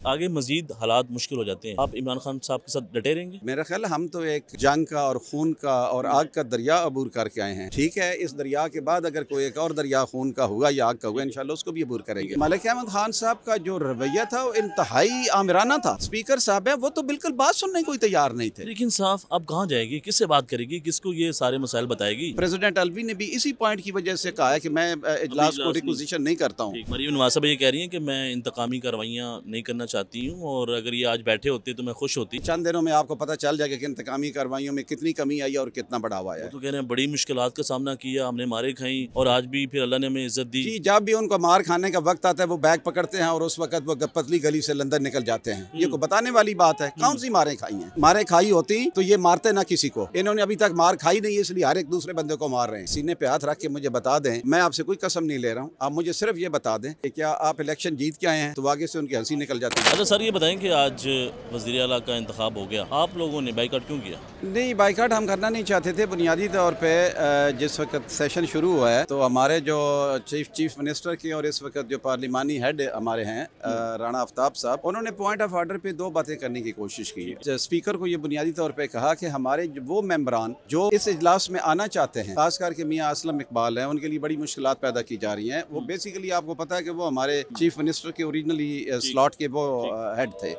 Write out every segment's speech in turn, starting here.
आगे मजीद हालात मुश्किल हो जाते हैं। आप इमरान खान साहब के साथ डटे रहेंगे? मेरा ख्याल है हम तो एक जंग का और खून का और आग का दरिया अबूर करके आए हैं। ठीक है, इस दरिया के बाद अगर कोई एक और दरिया खून का हुआ या आग का हुआ, इंशाल्लाह उसको भी अबूर करेंगे। मलिक अहमद खान साहब का जो रवैया था वो इंतहाई आमिराना था। स्पीकर साहब है, वो तो बिल्कुल बात सुनने को तैयार नहीं थे। लेकिन साफ अब कहाँ जाएगी, किससे बात करेगी, किसको ये सारे मसाइल बताएगी? प्रेसिडेंट अलवी ने भी इसी पॉइंट की वजह से कहा है कि मैं इजलास को रिक्विजिशन नहीं करता हूँ। मरीम नवाज साहब ये कह रही हैं कि मैं इंतकामी कार्रवाइयाँ नहीं करना चाहती हूँ, और अगर ये आज बैठे होते तो मैं खुश होती। चंद दिनों में आपको पता चल जाएगा कि इंतकामी कार्रवाइयों में कितनी कमी आई और कितना बढ़ावा आया है। तो कह रहे हैं बड़ी मुश्किलात का सामना किया, हमने मारे खाई और आज भी फिर अल्लाह ने हमें इज्जत दी। जी, जब भी उनको मार खाने का वक्त आता है वो बैग पकड़ते हैं और उस वक्त वो पतली गली से लंदन निकल जाते हैं। ये को बताने वाली बात है। कौन सी मारें खाई हैं? मारें खाई होती तो ये मारते ना किसी को। इन्होंने अभी तक मार खाई नहीं है, इसलिए हर एक दूसरे बंदे को मार रहे हैं। सीने पे हाथ रख के मुझे बता दें, मैं आपसे कोई कसम नहीं ले रहा हूँ, आप मुझे सिर्फ ये बता दें कि क्या आप इलेक्शन जीत के आए हैं? तो आगे से उनकी हंसी निकल जाती है। अच्छा सर, ये बताएं कि आज वज़ीर आला का इंतखाब हो गया, आप लोगों ने बाइकआउट क्यों किया? नहीं, बाइकआउट हम करना नहीं चाहते थे। बुनियादी तौर पे जिस वक्त सेशन शुरू हुआ है तो हमारे जो चीफ मिनिस्टर के और इस वक्त जो पार्लिमानी हेड हमारे हैं राणा आफ्ताब साहब, उन्होंने पॉइंट ऑफ ऑर्डर पे दो बातें करने की कोशिश की है। स्पीकर को ये बुनियादी तौर पे कहा कि हमारे वो मेंबरान जो इस इजलास में आना चाहते हैं, खास करके मियां असलम इकबाल हैं, उनके लिए बड़ी मुश्किलात पैदा की जा रही हैं। वो बेसिकली आपको पता है कि वो हमारे चीफ मिनिस्टर के ओरिजिनली स्लॉट के वो हेड थे,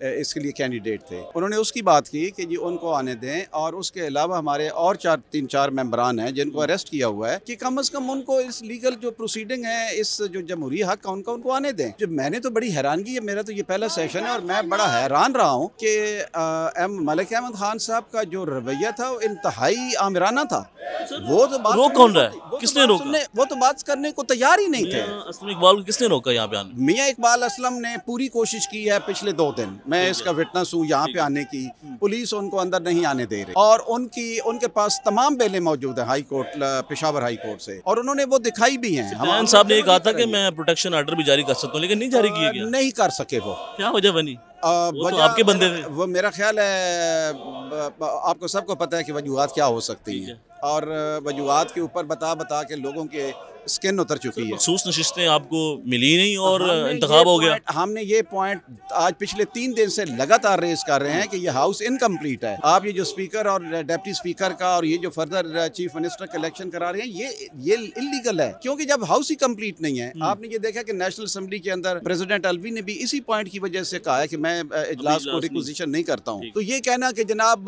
इसके लिए कैंडिडेट थे। उन्होंने उसकी बात की कि जी उनको आने दें, और उसके अलावा हमारे और तीन चार मेंबरान हैं जिनको अरेस्ट किया हुआ है, कि कम से कम उनको इस लीगल जो प्रोसीडिंग है, इस जो जमहूरी हक का उनको आने दें। जो मैंने तो बड़ी हैरानगी है, मेरा तो ये पहला सेशन है और मैं बड़ा हैरान रहा हूँ कि मलिक अहमद खान साहब का जो रवैया था वो इंतहाई आमिराना था। वो तो बात रोक कौन रहा है? किसने रोका? वो तो बात करने को तैयार ही नहीं थे। असलम इकबाल को किसने रोका यहाँ पे आने? मियां इकबाल असलम ने पूरी कोशिश की है पिछले 2 दिन, मैं इसका विटनेस हूँ, यहाँ पे आने की। पुलिस उनको अंदर नहीं आने दे रही, और उनके पास तमाम बेलें मौजूद है high court, Peshawar high court से, और उन्होंने वो दिखाई भी हैं। हम साहब ने ये कहा था कि मैं प्रोटेक्शन ऑर्डर भी जारी कर सकता हूँ, लेकिन नहीं जारी किया गया। नहीं कर सके। वो क्या वजह बनी? वो तो आपके बंदे थे। वो मेरा ख्याल है आपको सबको पता है कि वजूहात क्या हो सकती हैं, और वजूहात के ऊपर बता बता के लोगों के स्किन उतर चुकी है। मखसूस नशिस्तें आपको मिली नहीं और इंतखाब हो गया। हमने ये पॉइंट आज पिछले 3 दिन से लगातार रेज कर रहे हैं कि ये हाउस इनकम्प्लीट है। आप ये जो स्पीकर और डिप्टी स्पीकर का और ये जो फर्दर चीफ मिनिस्टर का इलेक्शन करा रहे हैं, ये इलीगल है, क्योंकि जब हाउस ही कंप्लीट नहीं है। आपने ये देखा कि नेशनल असेंबली के अंदर प्रेसिडेंट अलवी ने भी इसी पॉइंट की वजह से कहा है कि मैं इजलास को रिक्विजिशन नहीं करता हूँ। तो ये कहना कि जनाब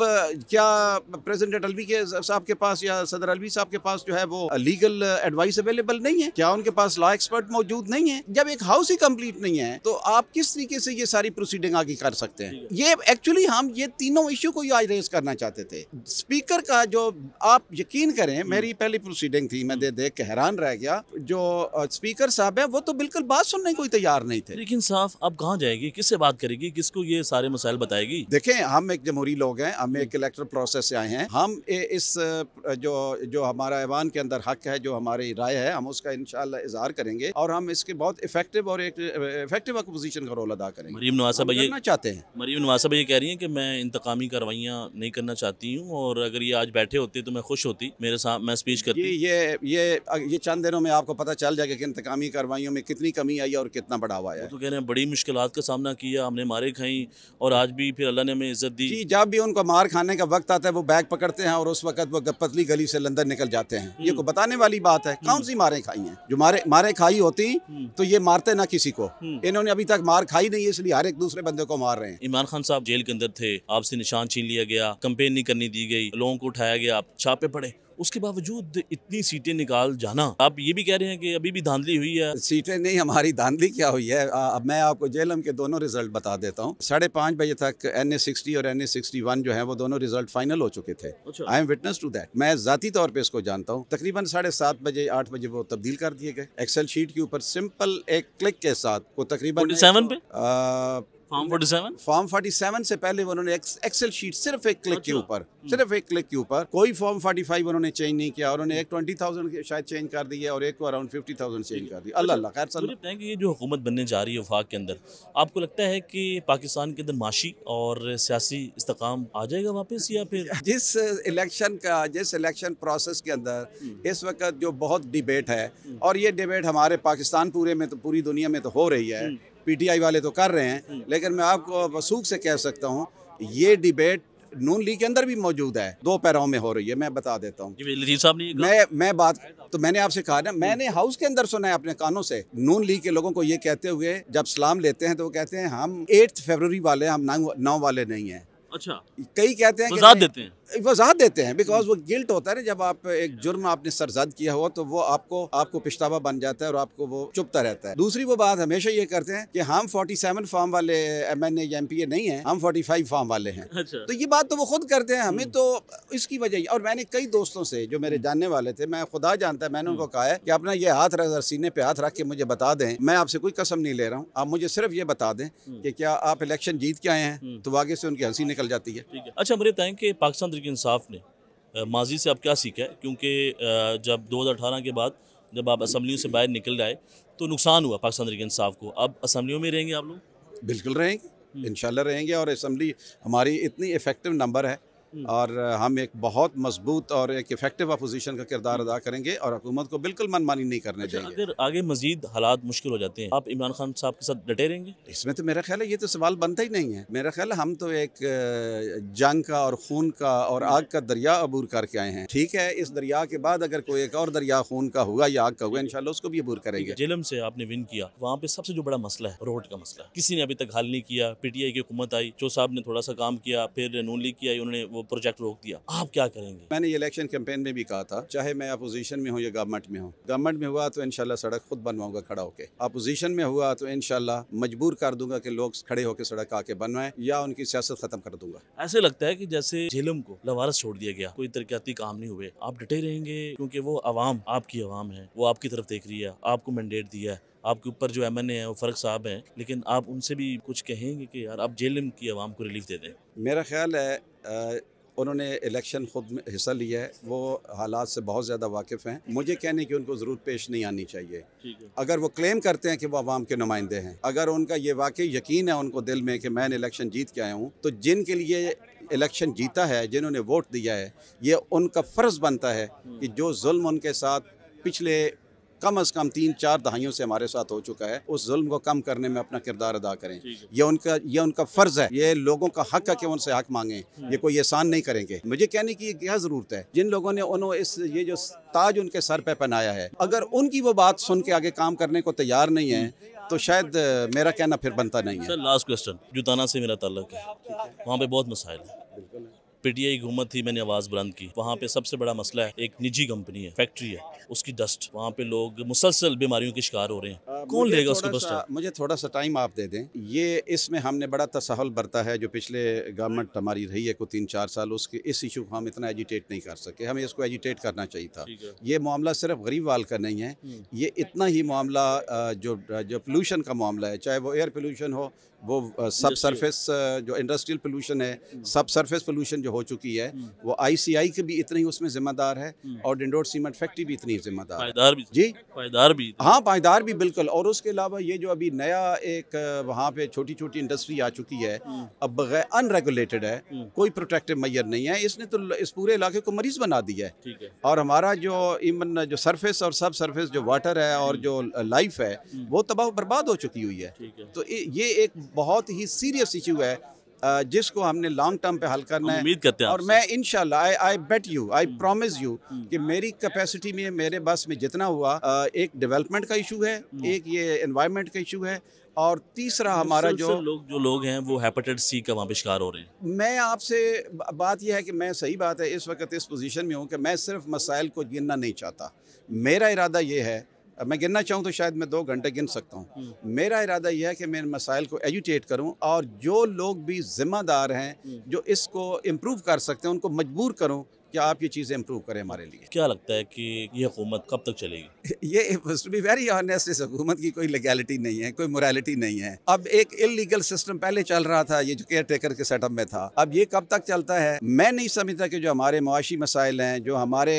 क्या प्रेसिडेंट अलवी के साहब के पास या सदर अलवी साहब के पास जो है वो लीगल एडवाइस अवेलेबल नहीं है, क्या उनके पास लॉ एक्सपर्ट मौजूद नहीं है? जब एक हाउस ही कंप्लीट नहीं है तो आप किस तरीके से ये सारी प्रोसीडिंग आगे कर सकते हैं? ये एक्चुअली हम ये तीनों इश्यू को आज रेज करना चाहते थे। स्पीकर का जो, आप यकीन करें, मेरी पहली प्रोसीडिंग थी, मैं देख के हैरान रह गया। जो स्पीकर साहब है वो तो बिल्कुल बात सुनने को तैयार नहीं थे। लेकिन साफ अब कहाँ जाएगी, किससे बात करेगी, किसको ये सारे मसाइल बताएगी? देखें, हम एक जमहूरी लोग हैं, हम एक इलेक्टोरल प्रोसेस से आए हैं। हम इस जो हमारा ऐवान के अंदर हक है, जो हमारी राय है, हम उसका इंशाअल्लाह इजहार करेंगे और हम इसके बहुत इफेक्टिव और एक इफेक्टिव अपोजिशन का रोल अदा करेंगे। मरीम नवाज साहब ये चाहते हैं। मरीम नवाज साहब ये कह रही हैं कि मैं इंतकामी कार्रवाइयाँ नहीं करना चाहती हूँ, और अगर ये आज बैठे होते तो मैं खुश होती, मेरे साथ मैं स्पीच करती। ये चंद दिनों में आपको पता चल जाएगा कि इंतकामी कार्रवाइयों में कितनी कमी आई और कितना बढ़ावा आया है। तो कह रहे हैं बड़ी मुश्किलात का सामना किया, हमने मारे खाई और आज भी फिर अल्लाह ने हमें इज्जत दी। जी, जब भी उनको मार खाने का वक्त आता है वो बैग पकड़ते हैं और उस वक्त वो पतली गली से लंदन निकल जाते हैं। ये को बताने वाली बात है। कौन सी मारें खाई हैं? जो मारे खाई होती तो ये मारते ना किसी को। इन्होंने अभी तक मार खाई नहीं है, इसलिए हर एक दूसरे बंदे को मार रहे हैं। इमरान खान साहब जेल के अंदर थे, आपसे निशान छीन लिया गया, कंपेन नहीं करनी दी गई, लोगों को उठाया गया, छापे पड़े, उसके बावजूद इतनी सीटें निकाल जाना। आप ये भी कह रहे हैं कि अभी भी धांधली हुई है। सीटें नहीं, हमारी धांधली क्या हुई है? अब मैं आपको जेलम के दोनों रिजल्ट बता देता हूँ। 5:30 बजे तक NA60 और NA61 जो है वो दोनों रिजल्ट फाइनल हो चुके थे। I am witness to that. मैं जाती तौर पे इसको जानता हूँ। तकरीबन 7:30 बजे 8 बजे वो तब्दील कर दिए गए। एक्सेल शीट के ऊपर सिंपल एक क्लिक के साथ वो तकरीबन 47 पे फॉर्म 47 से पहले उन्होंने एक्सेल शीट सिर्फ एक क्लिक के ऊपर, सिर्फ एक क्लिक के ऊपर, कोई फॉर्म 45 उन्होंने चेंज नहीं किया। उन्होंने एक 20,000 शायद चेंज कर दी है और एक को अराउंड 50,000 चेंज कर दी। अल्लाह खैर सन। लगता है कि ये जो हुकूमत बनने जा रही है वफाक के अंदर, आपको लगता है कि पाकिस्तान के अंदर माशी और सियासी इस्तेकाम आ जाएगा वापस, या फिर जिस इलेक्शन प्रोसेस के अंदर इस वक्त जो बहुत डिबेट है, और ये डिबेट हमारे पाकिस्तान पूरे में तो पूरी दुनिया में तो हो रही है PTI वाले तो कर रहे हैं, लेकिन मैं आपको वसूख से कह सकता हूँ ये डिबेट नून लीग के अंदर भी मौजूद है, 2 पैरों में हो रही है। मैं बता देता हूँ, लतीफ़ साहब ने ये कहा। मैं बात तो मैंने आपसे कहा ना, मैंने हाउस के अंदर सुना है अपने कानों से, नून लीग के लोगों को ये कहते हुए जब सलाम लेते हैं तो वो कहते हैं हम 8 फरवरी वाले, हम 9 वाले नहीं हैं। अच्छा, कई कहते हैं वज़ाहत देते हैं। वजाहत देते हैं, बिकॉज वो गिल्ट होता है ना, जब आप एक जुर्म आपने सरजद किया हो तो वो आपको पिछतावा बन जाता है और आपको वो चुपता रहता है। दूसरी वो बात हमेशा ये करते हैं कि हम 47 फॉर्म वाले MNA या MPA नहीं हैं, हम 45 फॉर्म वाले हैं। अच्छा। तो ये बात तो वो खुद करते हैं, हमें तो इसकी वजह। और मैंने कई दोस्तों से जो मेरे जानने वाले थे, मैं खुदा जानता है, मैंने उनको कहा है कि अपना ये हाथ रख, सीने पे हाथ रख के मुझे बता दें, मैं आपसे कोई कसम नहीं ले रहा हूँ, आप मुझे सिर्फ ये बता दें कि क्या आप इलेक्शन जीत के आए हैं, तो आगे से उनकी हंसी निकल जाती है। ठीक है। अच्छा, मुझे बताएं कि पाकिस्तान तहरीक इंसाफ ने माजी से आप क्या सीखा है? क्योंकि जब 2018 के बाद जब आप असम्बलियों से बाहर निकल आए तो नुकसान हुआ पाकिस्तान तहरीक इंसाफ को। अब असम्बलियों में रहेंगे आप लोग? बिल्कुल रहेंगे, इंशाल्लाह रहेंगे। और असम्बली हमारी इतनी इफेक्टिव नंबर है और हम एक बहुत मजबूत और एक इफेक्टिव अपोजिशन का किरदार अदा करेंगे और हुकूमत को बिल्कुल मनमानी नहीं करने देंगे। अगर आगे मजीद हालात मुश्किल हो जाते हैं, आप इमरान खान साहब के साथ डटे रहेंगे? इसमें तो मेरा ख्याल है ये तो सवाल बनता ही नहीं है। मेरा ख्याल है हम तो एक जंग का और खून का और आग का दरिया अबूर करके आए हैं। ठीक है, इस दरिया के बाद अगर कोई एक और दरिया खून का हुआ या आग का हुआ, इंशाल्लाह उसको भी अबूर करेंगे। जेलम से आपने विन किया, वहाँ पे सबसे जो बड़ा मसला है रोड का मसला है, किसी ने अभी तक हल नहीं किया। PTI की हुकूमत आई, चो साहब ने थोड़ा सा काम किया, फिर नून लीग की आई, उन्होंने वो प्रोजेक्ट रोक दिया। आप क्या करेंगे? मैंने ये इलेक्शन कैंपेन में भी कहा था, चाहे मैं अपोजिशन में हूँ या गवर्नमेंट में हूँ, गवर्नमेंट में हुआ तो इंशाल्लाह सड़क खुद बनवाऊंगा खड़ा होके, अपोजिशन में हुआ तो इंशाल्लाह मजबूर कर दूंगा कि लोग खड़े होकर सड़क आके बनवाएं या उनकी सियासत खत्म कर दूंगा। ऐसे लगता है कि जैसे झेलम को लवारस छोड़ दिया गया, कोई तरक्याती काम नहीं हुए, आप डटे रहेंगे? क्योंकि वो आवाम आपकी आवाम है, वो आपकी तरफ देख रही है, आपको मैंडेट दिया है, आपके ऊपर जो MNA है वो फ़र्क साहब हैं, लेकिन आप उनसे भी कुछ कहेंगे कि यार आप झेलम की आवाम को रिलीफ दे दें? मेरा ख्याल है उन्होंने इलेक्शन खुद में हिस्सा लिया है, वो हालात से बहुत ज़्यादा वाकिफ़ हैं। मुझे कहने की उनको ज़रूरत पेश नहीं आनी चाहिए। अगर वो क्लेम करते हैं कि वो आवाम के नुमाइंदे हैं, अगर उनका ये वाकई यकीन है उनको दिल में कि मैंने इलेक्शन जीत के आया हूँ, तो जिनके लिए इलेक्शन जीता है, जिन्होंने वोट दिया है, ये उनका फ़र्ज़ बनता है कि जो जुल्म उनके साथ पिछले कम से कम 3-4 दहाइयों से हमारे साथ हो चुका है, उस जुल्म को कम करने में अपना किरदार अदा करें। ये उनका फ़र्ज़ है, ये लोगों का हक है कि उनसे हक मांगें, ये कोई एहसान नहीं करेंगे। मुझे कहने की क्या ज़रूरत है, जिन लोगों ने ये जो ताज उनके सर पे पहनाया है, अगर उनकी वो बात सुन के आगे काम करने को तैयार नहीं है तो शायद मेरा कहना फिर बनता नहीं है। सर, लास्ट क्वेश्चन, जुताना से मेरा ताल्लुक है, वहाँ पे बहुत मसाइल है। PTI की हुकूमत थी, मैंने आवाज़ बुलंद की। वहाँ पे सबसे बड़ा मसला है, एक निजी कंपनी है, फैक्ट्री है, उसकी डस्ट, वहाँ पे लोग मुसलसल बीमारियों के शिकार हो रहे हैं। कौन लेगा उसको डस्ट? मुझे थोड़ा सा टाइम आप दे दें। ये इसमें हमने बड़ा तसाहुल बरता है, जो पिछले गवर्नमेंट हमारी रही है को 3-4 साल, उसके इस इशू को हम इतना एजिटेट नहीं कर सके। हमें इसको एजिटेट करना चाहिए था। ये मामला सिर्फ गरीब वाल का नहीं है, ये इतना ही मामला जो पोल्यूशन का मामला है, चाहे वो एयर पोल्यूशन हो, वो सब सरफेस जो इंडस्ट्रियल पोल्यूशन है, सब सरफेस पोल्यूशन जो हो चुकी है, वो ICI के भी इतनी उसमें जिम्मेदार है और डिंडोर सीमेंट फैक्ट्री भी इतनी जिम्मेदार है। पायदार भी? जी, पायदार भी। हाँ, पायदार भी बिल्कुल। और उसके अलावा ये जो अभी नया एक वहाँ पे छोटी छोटी इंडस्ट्री आ चुकी है, अब बगैर अनरेगुलेटेड है, कोई प्रोटेक्टिव मैयर नहीं है, इसने तो इस पूरे इलाके को मरीज बना दिया है। और हमारा जो इवन जो सरफेस और सब सरफेस जो वाटर है और जो लाइफ है, वो तबाह बर्बाद हो चुकी हुई है। तो ये एक बहुत ही सीरियस इशू है जिसको हमने लॉन्ग टर्म पे हल करना है। उम्मीद करते हैं और मैं इंशाल्लाह I bet you, I promise you कि मेरी कैपेसिटी में, मेरे बस में जितना हुआ, एक डेवलपमेंट का इशू है, एक ये एनवायरनमेंट का इशू है, और तीसरा हमारा जो लोग हैं वो हेपेटाइटिस C का वहाँ पे शिकार हो रहे हैं। मैं आपसे बात यह है कि मैं, सही बात है, इस वक्त इस पोजीशन में हूँ कि मैं सिर्फ मसाइल को गिनना नहीं चाहता। मेरा इरादा ये है, मैं गिनना चाहूँ तो शायद मैं 2 घंटे गिन सकता हूँ। मेरा इरादा यह है कि मैं मसाइल को एजुटेट करूँ और जो लोग भी जिम्मेदार हैं, जो इसको इम्प्रूव कर सकते हैं, उनको मजबूर करूँ कि आप ये चीज़ें इम्प्रूव करें हमारे लिए। क्या लगता है कि ये हुकूमत कब तक चलेगी? ये टू बी वेरी ऑनेस्ट, इस हुकूमत की कोई लीगैलिटी नहीं है, कोई मोरालिटी नहीं है। अब एक इलीगल सिस्टम पहले चल रहा था, ये जो केयर टेकर के सेटअप में था, अब ये कब तक चलता है? मैं नहीं समझता कि जो हमारे मुआशी मसाइल हैं, जो हमारे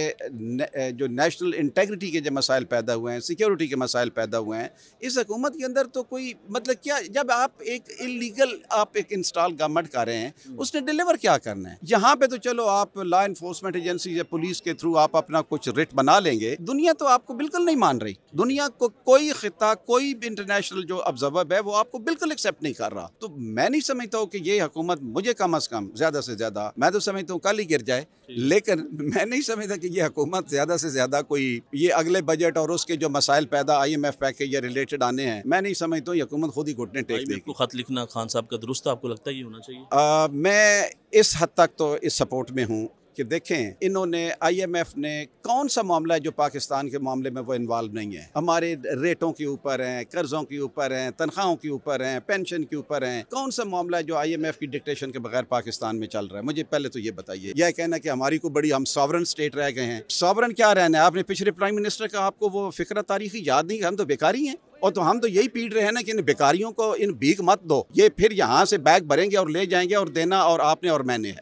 जो नेशनल इंटेग्रिटी के जो मसाइल पैदा हुए हैं, सिक्योरिटी के मसाइल पैदा हुए हैं, इस हुकूमत के अंदर तो कोई मतलब क्या, जब आप एक इलीगल आप एक इंस्टॉल गवर्नमेंट कर रहे हैं, उसने डिलीवर क्या करना है? यहाँ पे तो चलो आप लॉ इन्फोर्समेंट एनफोर्समेंट एजेंसी या पुलिस के थ्रू आप अपना कुछ रिट बना लेंगे, दुनिया तो आपको बिल्कुल नहीं मान रही। दुनिया को कोई खिता, कोई भी इंटरनेशनल जो ऑब्जर्वर है वो आपको बिल्कुल एक्सेप्ट नहीं कर रहा। तो मैं नहीं समझता हूँ कि ये हुकूमत, मुझे कम अज कम ज्यादा से ज्यादा, मैं तो समझता हूँ कल ही गिर जाए, लेकिन मैं नहीं समझता कि ये हुकूमत ज्यादा से ज्यादा कोई ये अगले बजट और उसके जो मसाइल पैदा IMF पैकेज या रिलेटेड आने हैं, मैं नहीं समझता हूँ ये हुकूमत खुद ही घुटने टेक देगी। को खत लिखना खान साहब का दुरुस्त आपको लगता है कि होना चाहिए? मैं इस हद तक तो इस सपोर्ट में हूँ कि देखें, इन्होंने IMF ने कौन सा मामला है जो पाकिस्तान के मामले में वो इन्वॉल्व नहीं है। हमारे रेटों के ऊपर हैं, कर्जों के ऊपर हैं, तनख्वाहों के ऊपर हैं, पेंशन के ऊपर हैं। कौन सा मामला है जो IMF की डिक्टेशन के बगैर पाकिस्तान में चल रहा है? मुझे पहले तो ये बताइए। यह कहना कि हमारी को बड़ी, हम सॉवरन स्टेट रह गए हैं। सॉवरन क्या रहना है? आपने पिछले प्राइम मिनिस्टर का, आपको वो फिक्र तारीखी याद नहीं? हम तो बेकारी हैं, और तो हम तो यही पीट रहे हैं ना कि इन बेकारियों को इन भीख मत दो, ये फिर यहाँ से बैग भरेंगे और ले जाएंगे और देना और आपने और मैंने है।